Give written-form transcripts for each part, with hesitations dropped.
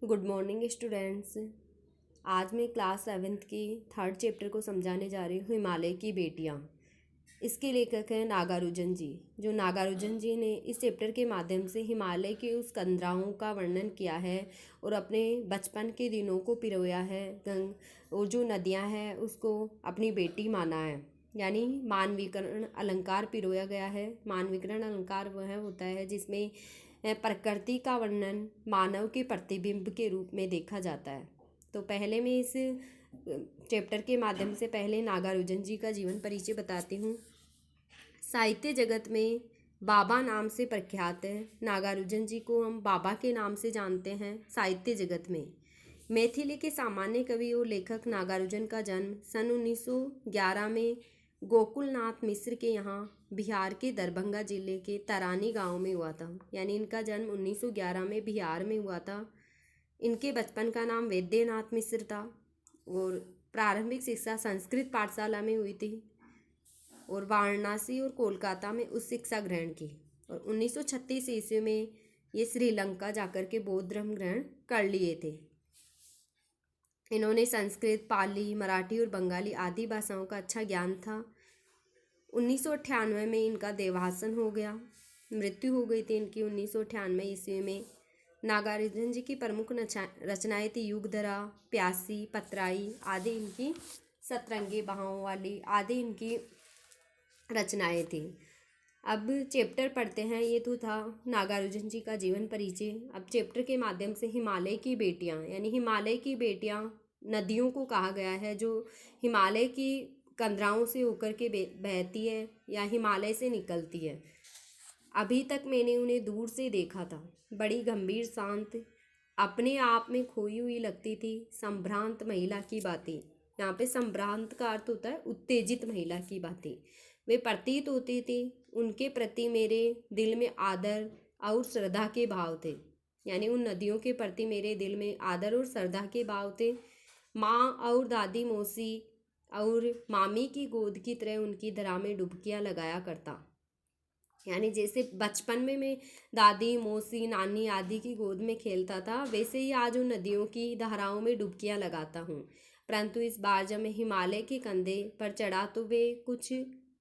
Good morning students. आज मैं class 7th की थर्ड चैप्टर को समझाने जा रही हूँ, हिमालय की बेटियाँ। इसके लेखक हैं नागार्जुन जी। जो नागार्जुन जी ने इस चैप्टर के माध्यम से हिमालय के उस कंदराओं का वर्णन किया है और अपने बचपन के दिनों को पिरोया है। और जो नदियाँ हैं उसको अपनी बेटी माना है, यानी मानवीकरण अलंकार पिरोया गया है। मानवीकरण अलंकार वह होता है जिसमें प्रकृति का वर्णन मानव के प्रतिबिंब के रूप में देखा जाता है। तो पहले मैं इस चैप्टर के माध्यम से पहले नागार्जुन जी का जीवन परिचय बताती हूँ। साहित्य जगत में बाबा नाम से प्रख्यात है। नागार्जुन जी को हम बाबा के नाम से जानते हैं साहित्य जगत में। मैथिली के सामान्य कवि और लेखक नागार्जुन का जन्म सन 1911 में गोकुलनाथ मिश्र के यहाँ बिहार के दरभंगा जिले के तरानी गांव में हुआ था। यानी इनका जन्म 1911 में बिहार में हुआ था। इनके बचपन का नाम वैद्यनाथ मिश्र था और प्रारंभिक शिक्षा संस्कृत पाठशाला में हुई थी और वाराणसी और कोलकाता में उच्च शिक्षा ग्रहण की। और 1936 ईस्वी में ये श्रीलंका जाकर के बौद्ध धर्म ग्रहण कर लिए थे। इन्होंने संस्कृत, पाली, मराठी और बंगाली आदि भाषाओं का अच्छा ज्ञान था। 1998 में इनका देवासन हो गया, मृत्यु हो गई थी इनकी 1998 ईस्वी में। नागार्जुन जी की प्रमुख रचनाएं थी युगधरा, प्यासी, पतराई आदि इनकी, सतरंगी बहावों वाली आदि इनकी रचनाएं थी। अब चैप्टर पढ़ते हैं। ये तो था नागार्जुन जी का जीवन परिचय। अब चैप्टर के माध्यम से हिमालय की बेटियां, यानी हिमालय की बेटियां नदियों को कहा गया है जो हिमालय की कंदराओं से होकर के बहती है या हिमालय से निकलती है। अभी तक मैंने उन्हें दूर से देखा था, बड़ी गंभीर, शांत, अपने आप में खोई हुई लगती थी। संभ्रांत महिला की बातें, यहाँ पे संभ्रांत का अर्थ होता है उत्तेजित महिला की बातें, वे प्रतीत होती थी। उनके प्रति मेरे दिल में आदर और श्रद्धा के भाव थे। यानी उन नदियों के प्रति मेरे दिल में आदर और श्रद्धा के भाव थे। माँ और दादी, मौसी और मामी की गोद की तरह उनकी धारा में डुबकियाँ लगाया करता। यानी जैसे बचपन में मैं दादी, मौसी, नानी आदि की गोद में खेलता था, वैसे ही आज उन नदियों की धाराओं में डुबकियाँ लगाता हूँ। परंतु इस बार जब मैं हिमालय के कंधे पर चढ़ा तो वे कुछ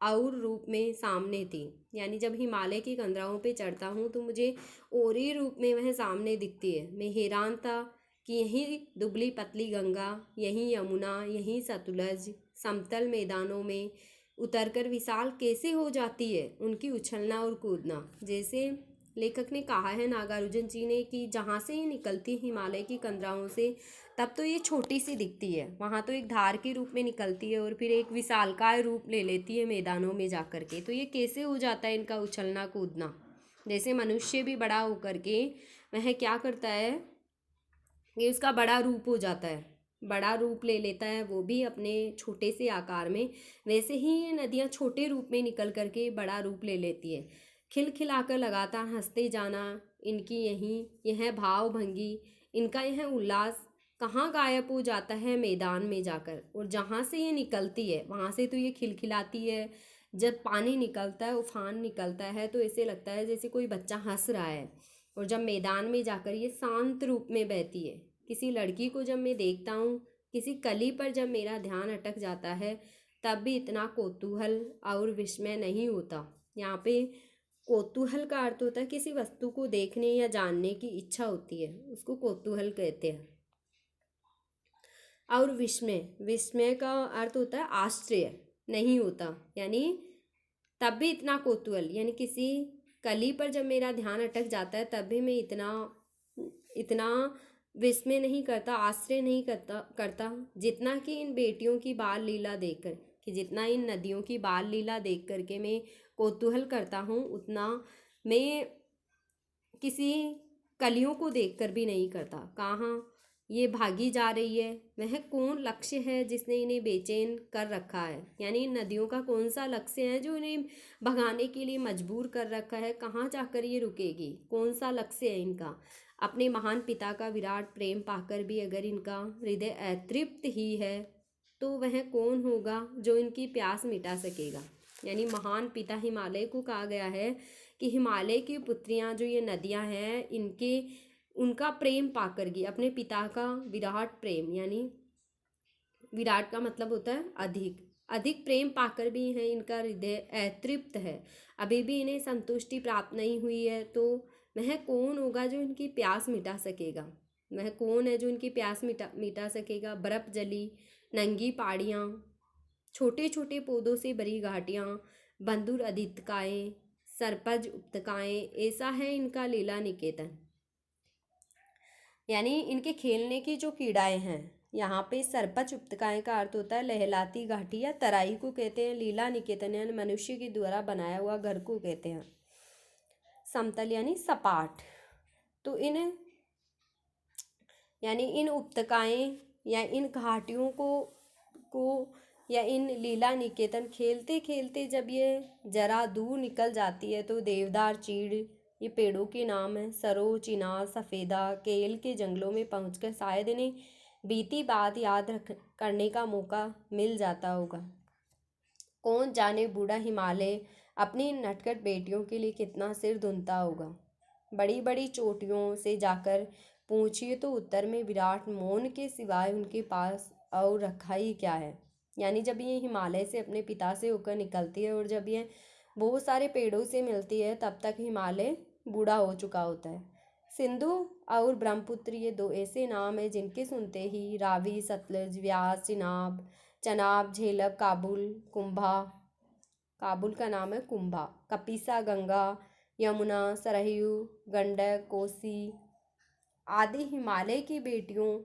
और रूप में सामने थी। यानी जब हिमालय की कंदराओं पे चढ़ता हूँ तो मुझे और ही रूप में वह सामने दिखती है। मैं हैरान था कि यहीं दुबली पतली गंगा, यहीं यमुना, यहीं सतलुज समतल मैदानों में उतरकर विशाल कैसे हो जाती है। उनकी उछलना और कूदना, जैसे लेखक ने कहा है नागार्जुन जी ने कि जहाँ से ये निकलती हिमालय की कंदराओं से, तब तो ये छोटी सी दिखती है, वहाँ तो एक धार के रूप में निकलती है और फिर एक विशालकाय रूप ले लेती है मैदानों में जा कर के। तो ये कैसे हो जाता है इनका उछलना कूदना। जैसे मनुष्य भी बड़ा होकर के वह क्या करता है कि उसका बड़ा रूप हो जाता है, बड़ा रूप ले लेता है वो भी अपने छोटे से आकार में। वैसे ही ये नदियाँ छोटे रूप में निकल करके बड़ा रूप ले लेती है। खिलखिलाकर लगातार हंसते जाना, इनकी यह भाव भंगी, इनका यह उल्लास कहाँ गायब हो जाता है मैदान में जाकर। और जहाँ से ये निकलती है वहाँ से तो ये खिलखिलाती है। जब पानी निकलता है, उफान निकलता है, तो ऐसे लगता है जैसे कोई बच्चा हंस रहा है। और जब मैदान में जाकर ये शांत रूप में बहती है। किसी लड़की को जब मैं देखता हूँ, किसी कली पर जब मेरा ध्यान अटक जाता है, तब भी इतना कौतूहल और विस्मय नहीं होता। यहाँ पे कौतूहल का अर्थ होता है किसी वस्तु को देखने या जानने की इच्छा होती है, उसको कौतूहल कहते हैं। और विस्मय, विस्मय का अर्थ होता है आश्चर्य नहीं होता। यानी तब भी इतना कौतूहल, यानी किसी कली पर जब मेरा ध्यान अटक जाता है तब भी मैं इतना इतना विस्मय नहीं करता, आश्चर्य नहीं करता जितना कि इन बेटियों की बाल लीला देखकर, कि जितना इन नदियों की बाल लीला देख करके मैं कौतूहल करता हूँ, उतना मैं किसी कलियों को देखकर भी नहीं करता। कहाँ ये भागी जा रही है, वह कौन लक्ष्य है जिसने इन्हें बेचैन कर रखा है। यानी इन नदियों का कौन सा लक्ष्य है जो इन्हें भगाने के लिए मजबूर कर रखा है। कहाँ जाकर ये रुकेगी, कौन सा लक्ष्य है इनका। अपने महान पिता का विराट प्रेम पाकर भी अगर इनका हृदय अतृप्त ही है, तो वह कौन होगा जो इनकी प्यास मिटा सकेगा। यानी महान पिता हिमालय को कहा गया है कि हिमालय की पुत्रियां जो ये नदियां हैं, इनके उनका प्रेम पाकर भी, अपने पिता का विराट प्रेम, यानी विराट का मतलब होता है अधिक, अधिक प्रेम पाकर भी है इनका हृदय अतृप्त है, अभी भी इन्हें संतुष्टि प्राप्त नहीं हुई है, तो वह कौन होगा जो इनकी प्यास मिटा सकेगा? वह कौन है जो इनकी प्यास मिटा सकेगा? बर्फ जली नंगी पहाड़ियाँ, छोटे छोटे पौधों से भरी घाटियाँ, बंधुर अधिकाएँ, सरपज उपत्यकाएँ, ऐसा है इनका लीला निकेतन। यानी इनके खेलने की जो क्रीड़ाएँ हैं, यहाँ पे सरपच उपत्यकाएँ का अर्थ होता है लहलाती घाटी या तराई को कहते हैं। लीला निकेतन यानी मनुष्य के द्वारा बनाया हुआ घर को कहते हैं। समतल यानी सपाट। तो इन उपत्यकाएँ या इन घाटियों को या इन लीला निकेतन खेलते खेलते जब ये जरा दूर निकल जाती है तो देवदार, चीड़, ये पेड़ों के नाम हैं, सरो, चिनार, सफ़ेदा, केल के जंगलों में पहुंचकर शायद इन्हें बीती बात याद करने का मौका मिल जाता होगा। कौन जाने बूढ़ा हिमालय अपनी नटखट बेटियों के लिए कितना सिर धुनता होगा। बड़ी बड़ी चोटियों से जाकर पूछिए तो उत्तर में विराट मौन के सिवाय उनके पास और रखा ही क्या है। यानी जब ये हिमालय से अपने पिता से होकर निकलती है और जब ये बहुत सारे पेड़ों से मिलती है तब तक हिमालय बूढ़ा हो चुका होता है। सिंधु और ब्रह्मपुत्र ये दो ऐसे नाम हैं जिनके सुनते ही रावी, सतलज, व्यास, चनाब, झेलम, काबुल, कुंभा, काबुल का नाम है कुंभा, कपिसा, गंगा, यमुना, सरयू, गंडक, कोसी आदि हिमालय की बेटियों,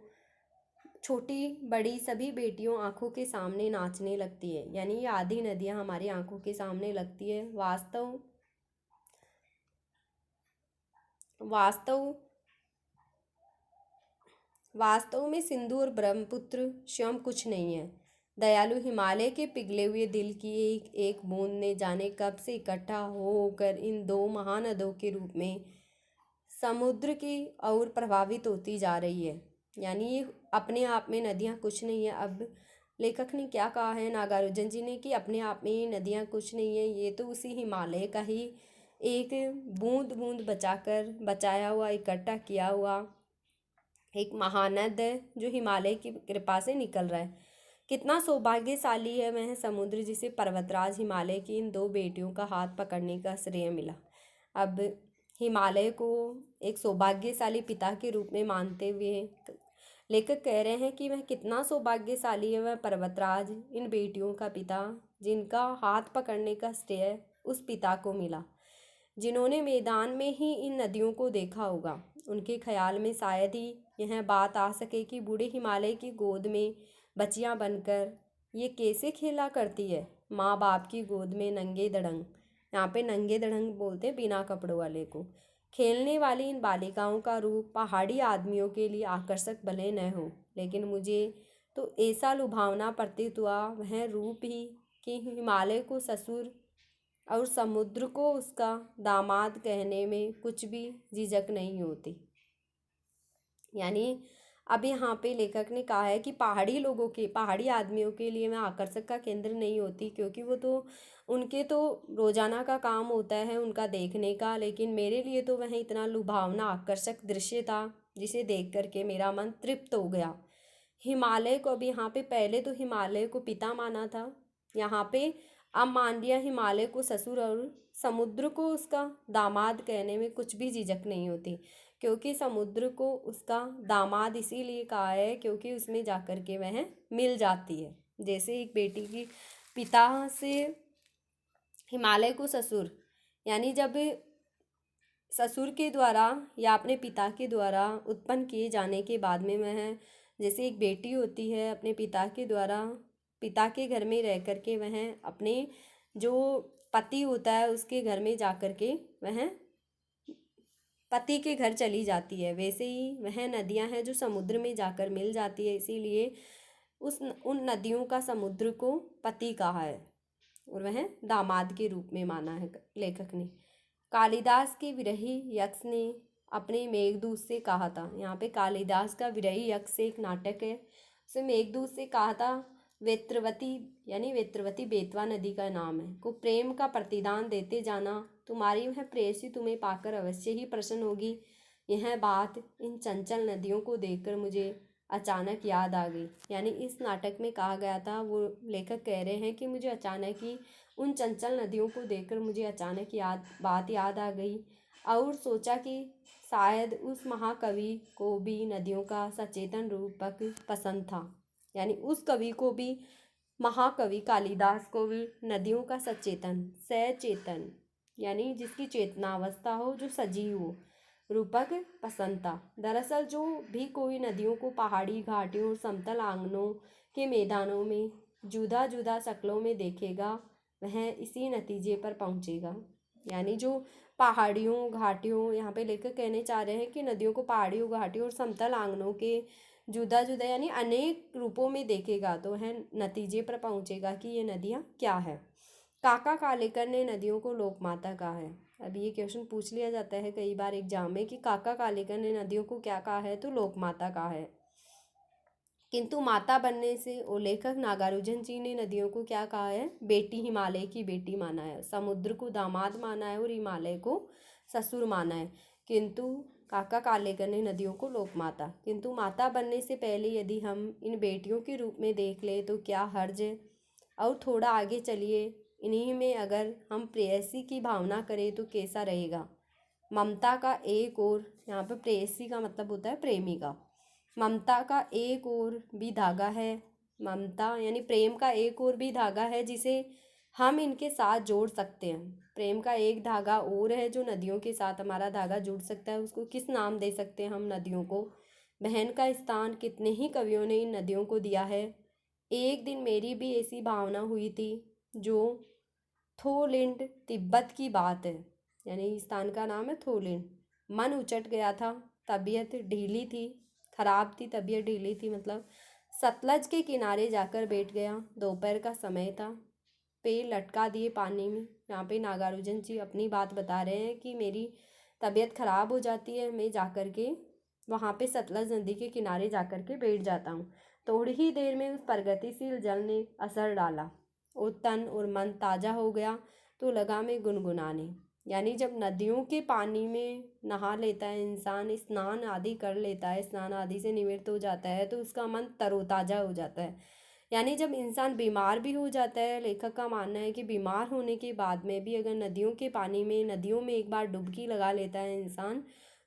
छोटी बड़ी सभी बेटियों आंखों के सामने नाचने लगती है। यानी ये आदि नदियां हमारी आंखों के सामने लगती है। वास्तव में सिंधु और ब्रह्मपुत्र स्वयं कुछ नहीं है। दयालु हिमालय के पिघले हुए दिल की एक एक बूंद ने जाने कब से इकट्ठा होकर इन दो महानदों के रूप में समुद्र की ओर प्रभावित होती जा रही है। यानी ये अपने आप में नदियाँ कुछ नहीं है। अब लेखक ने क्या कहा है नागार्जुन जी ने कि अपने आप में ये नदियाँ कुछ नहीं है, ये तो उसी हिमालय का ही एक बूंद बूंद बचाया हुआ, इकट्ठा किया हुआ एक महानद है जो हिमालय की कृपा से निकल रहा है। कितना सौभाग्यशाली है वह समुद्र जिसे पर्वतराज हिमालय की इन दो बेटियों का हाथ पकड़ने का श्रेय मिला। अब हिमालय को एक सौभाग्यशाली पिता के रूप में मानते हुए लेखक कह रहे हैं कि वह कितना सौभाग्यशाली है वह पर्वतराज, इन बेटियों का पिता, जिनका हाथ पकड़ने का श्रेय उस पिता को मिला जिन्होंने मैदान में ही इन नदियों को देखा होगा। उनके ख्याल में शायद ही यह बात आ सके कि बूढ़े हिमालय की गोद में बच्चियां बनकर ये कैसे खेला करती है, माँ बाप की गोद में नंगे धड़ंग। यहाँ पे नंगे धड़ंग बोलते हैं बिना कपड़ों वाले को। खेलने वाली इन बालिकाओं का रूप पहाड़ी आदमियों के लिए आकर्षक भले न हो, लेकिन मुझे तो ऐसा लुभावना प्रतीत हुआ वह रूप ही कि हिमालय को ससुर और समुद्र को उसका दामाद कहने में कुछ भी झिझक नहीं होती। यानी अब यहाँ पे लेखक ने कहा है कि पहाड़ी आदमियों के लिए मैं आकर्षक का केंद्र नहीं होती, क्योंकि वो तो उनके तो रोजाना का काम होता है उनका देखने का, लेकिन मेरे लिए तो वह इतना लुभावना आकर्षक दृश्य था जिसे देख करके मेरा मन तृप्त हो गया। हिमालय को, अब यहाँ पे पहले तो हिमालय को पिता माना था, यहाँ पे अब मान लिया हिमालय को ससुर और समुद्र को उसका दामाद कहने में कुछ भी झिझक नहीं होती, क्योंकि समुद्र को उसका दामाद इसीलिए कहा है क्योंकि उसमें जाकर के वह मिल जाती है। जैसे एक बेटी की पिता से हिमालय को ससुर, यानी जब ससुर के द्वारा या अपने पिता के द्वारा उत्पन्न किए जाने के बाद में वह, जैसे एक बेटी होती है अपने पिता के द्वारा पिता के घर में रह कर के वह अपने जो पति होता है उसके घर में जा कर के वह पति के घर चली जाती है, वैसे ही वह नदियां हैं जो समुद्र में जाकर मिल जाती है, इसीलिए उन नदियों का समुद्र को पति कहा है और वह दामाद के रूप में माना है लेखक ने। कालिदास के विरही यक्ष ने अपने मेघदूत से कहा था, यहाँ पे कालिदास का विरही यक्ष एक नाटक है, उसे मेघदूत से कहा था वेत्रवती, यानी वेत्रवती बेतवा नदी का नाम है, को प्रेम का प्रतिदान देते जाना, तुम्हारी वह प्रेयसी तुम्हें पाकर अवश्य ही प्रसन्न होगी। यह बात इन चंचल नदियों को देखकर मुझे अचानक याद आ गई। यानी इस नाटक में कहा गया था, वो लेखक कह रहे हैं कि मुझे अचानक ही उन चंचल नदियों को देखकर मुझे अचानक बात याद आ गई और सोचा कि शायद उस महाकवि को भी नदियों का सचेतन रूपक पसंद था। यानी उस कवि को भी, महाकवि कालिदास को भी नदियों का सचेतन यानी जिसकी चेतनावस्था हो, जो सजीव हो, रूपक पसंद था। दरअसल जो भी कोई नदियों को पहाड़ी घाटियों और समतल आंगनों के मैदानों में जुदा जुदा शक्लों में देखेगा, वह इसी नतीजे पर पहुंचेगा। यानी जो पहाड़ियों घाटियों, यहाँ पे लेकर कहने चाह रहे हैं कि नदियों को पहाड़ियों घाटियों और समतल आंगनों के जुदा जुदा यानी अनेक रूपों में देखेगा तो वह नतीजे पर पहुंचेगा कि ये नदियाँ क्या है। काका कालेकर ने नदियों को लोकमाता कहा है। अब ये क्वेश्चन पूछ लिया जाता है कई बार एग्जाम में कि काका कालेकर ने नदियों को क्या कहा है, तो लोकमाता कहा है। किंतु माता बनने से और लेखक नागार्जुन जी ने नदियों को क्या कहा है, बेटी, हिमालय की बेटी माना है, समुद्र को दामाद माना है और हिमालय को ससुर माना है। किंतु काका कालेकर ने नदियों को लोकमाता, किंतु माता बनने से पहले यदि हम इन बेटियों के रूप में देख ले तो क्या हर्ज है। और थोड़ा आगे चलिए, इन्हीं में अगर हम प्रेयसी की भावना करें तो कैसा रहेगा। ममता का एक और, यहाँ पर प्रेयसी का मतलब होता है प्रेमिका। ममता का एक और भी धागा है, ममता यानी प्रेम का एक और भी धागा है जिसे हम इनके साथ जोड़ सकते हैं। प्रेम का एक धागा और है जो नदियों के साथ हमारा धागा जुड़ सकता है। उसको किस नाम दे सकते हैं हम नदियों को। बहन का स्थान कितने ही कवियों ने इन नदियों को दिया है। एक दिन मेरी भी ऐसी भावना हुई थी, जो थोलिंड तिब्बत की बात है। यानी स्थान का नाम है थोलिंड। मन उचट गया था, तबीयत ढीली थी, खराब थी, तबीयत ढीली थी, मतलब सतलज के किनारे जाकर बैठ गया। दोपहर का समय था, पैर लटका दिए पानी में। यहाँ पे नागार्जुन जी अपनी बात बता रहे हैं कि मेरी तबीयत खराब हो जाती है, मैं जाकर के वहाँ पे सतलज नदी के किनारे जाकर के बैठ जाता हूँ। थोड़ी ही देर में उस प्रगतिशील जल ने असर डाला और तन और मन ताज़ा हो गया तो लगा मैं गुनगुनाने। यानी जब नदियों के पानी में नहा लेता है इंसान, स्नान आदि कर लेता है, स्नान आदि से निवृत्त हो जाता है, तो उसका मन तरोताज़ा हो जाता है। यानी जब इंसान बीमार भी हो जाता है, लेखक का मानना है कि बीमार होने के बाद में भी अगर नदियों के पानी में, नदियों में एक बार डुबकी लगा लेता है इंसान,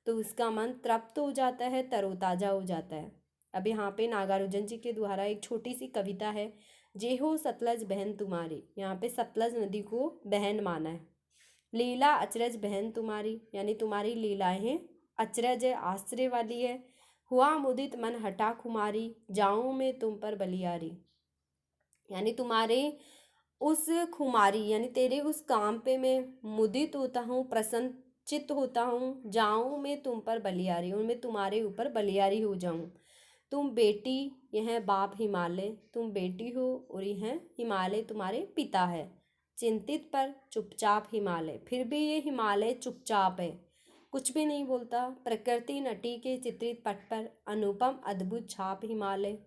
तो उसका मन तृप्त हो जाता है, तरोताज़ा हो जाता है। अब यहाँ पे नागार्जुन जी के द्वारा एक छोटी सी कविता है, जे हो सतलज बहन तुम्हारी। यहाँ पे सतलज नदी को बहन माना है। लीला अचरज बहन तुम्हारी, यानी तुम्हारी लीलाएं अचरज है, आश्चर्य वाली है। हुआ मुदित मन हटा खुमारी, जाऊं मैं तुम पर बलियारी। यानी तुम्हारे उस खुमारी यानी तेरे उस काम पे मैं मुदित होता हूँ, प्रसन्नचित्त होता हूँ। जाऊँ मैं तुम पर बलियारी, और मैं तुम्हारे ऊपर बलियारी हो जाऊँ। तुम बेटी, यह बाप हिमालय, तुम बेटी हो और यह हिमालय तुम्हारे पिता है। चिंतित पर चुपचाप हिमालय, फिर भी ये हिमालय चुपचाप है, कुछ भी नहीं बोलता। प्रकृति नटी के चित्रित पट पर अनुपम अद्भुत छाप हिमालय।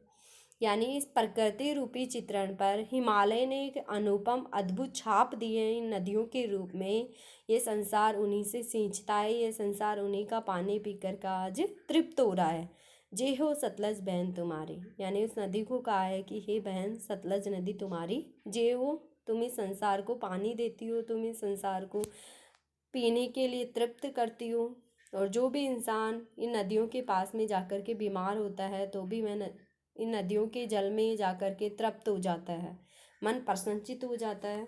यानी इस प्रकृति रूपी चित्रण पर हिमालय ने एक अनुपम अद्भुत छाप दी है इन नदियों के रूप में। ये संसार उन्हीं से सींचता है, ये संसार उन्हीं का पानी पीकर का आज तृप्त हो रहा है। जे हो सतलज बहन तुम्हारी, यानी उस नदी को कहा है कि हे बहन सतलज नदी तुम्हारी, जे हो, तुम इस संसार को पानी देती हो, तुम इस संसार को पीने के लिए तृप्त करती हो। और जो भी इंसान इन नदियों के पास में जाकर के बीमार होता है तो भी इन नदियों के जल में जाकर के तृप्त हो जाता है, मन प्रसन्नचित हो जाता है।